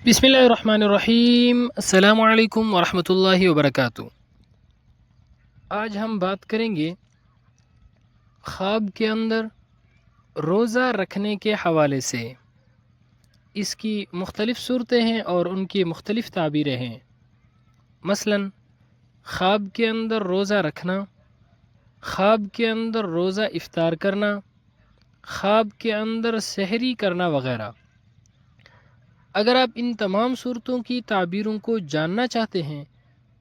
بسم اللہ الرحمن الرحیم۔ السلام علیکم ورحمۃ اللہ وبرکاتہ۔ آج ہم بات کریں گے خواب کے اندر روزہ رکھنے کے حوالے سے۔ اس کی مختلف صورتیں ہیں اور ان کی مختلف تعبیریں ہیں۔ مثلا خواب کے اندر روزہ رکھنا، خواب کے اندر روزہ افطار کرنا، خواب کے اندر سحری کرنا وغیرہ۔ اگر آپ ان تمام صورتوں کی تعبیروں کو جاننا چاہتے ہیں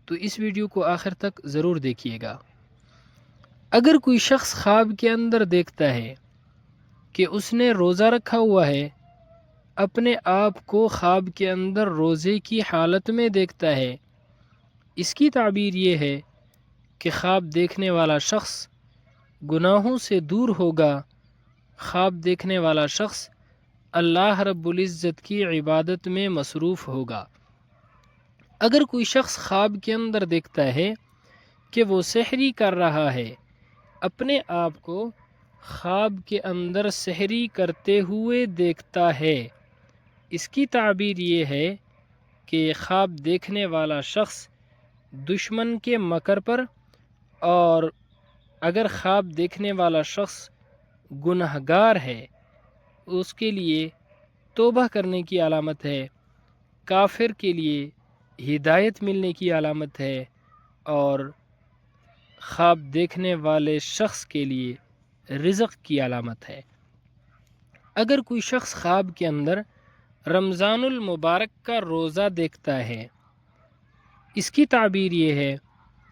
تو اس ویڈیو کو آخر تک ضرور دیکھیے گا۔ اگر کوئی شخص خواب کے اندر دیکھتا ہے کہ اس نے روزہ رکھا ہوا ہے، اپنے آپ کو خواب کے اندر روزے کی حالت میں دیکھتا ہے، اس کی تعبیر یہ ہے کہ خواب دیکھنے والا شخص گناہوں سے دور ہوگا، خواب دیکھنے والا شخص اللہ رب العزت کی عبادت میں مصروف ہوگا۔ اگر کوئی شخص خواب کے اندر دیکھتا ہے کہ وہ سحری کر رہا ہے، اپنے آپ کو خواب کے اندر سحری کرتے ہوئے دیکھتا ہے، اس کی تعبیر یہ ہے کہ خواب دیکھنے والا شخص دشمن کے مکر پر، اور اگر خواب دیکھنے والا شخص گنہگار ہے اس کے لیے توبہ کرنے کی علامت ہے، کافر کے لیے ہدایت ملنے کی علامت ہے، اور خواب دیکھنے والے شخص کے لیے رزق کی علامت ہے۔ اگر کوئی شخص خواب کے اندر رمضان المبارک کا روزہ دیکھتا ہے، اس کی تعبیر یہ ہے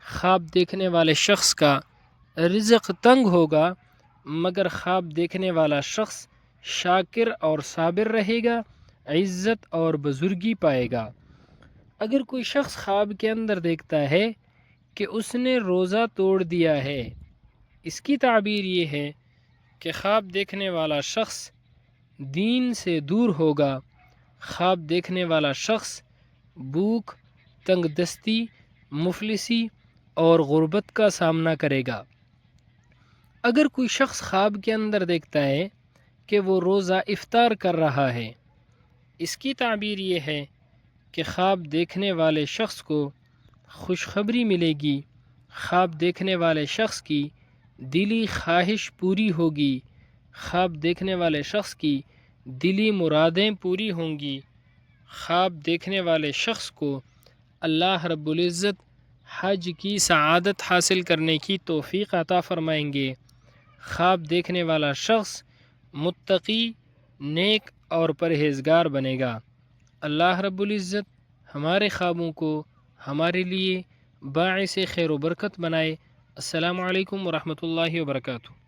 خواب دیکھنے والے شخص کا رزق تنگ ہوگا، مگر خواب دیکھنے والا شخص شاکر اور صابر رہے گا، عزت اور بزرگی پائے گا۔ اگر کوئی شخص خواب کے اندر دیکھتا ہے کہ اس نے روزہ توڑ دیا ہے، اس کی تعبیر یہ ہے کہ خواب دیکھنے والا شخص دین سے دور ہوگا، خواب دیکھنے والا شخص بھوک، تنگ دستی، مفلسی اور غربت کا سامنا کرے گا۔ اگر کوئی شخص خواب کے اندر دیکھتا ہے کہ وہ روزہ افطار کر رہا ہے، اس کی تعبیر یہ ہے کہ خواب دیکھنے والے شخص کو خوشخبری ملے گی، خواب دیکھنے والے شخص کی دلی خواہش پوری ہوگی، خواب دیکھنے والے شخص کی دلی مرادیں پوری ہوں گی، خواب دیکھنے والے شخص کو اللہ رب العزت حج کی سعادت حاصل کرنے کی توفیق عطا فرمائیں گے، خواب دیکھنے والا شخص متقی، نیک اور پرہیزگار بنے گا۔ اللہ رب العزت ہمارے خوابوں کو ہمارے لیے باعث خیر و برکت بنائے۔ السلام علیکم ورحمۃ اللہ وبرکاتہ۔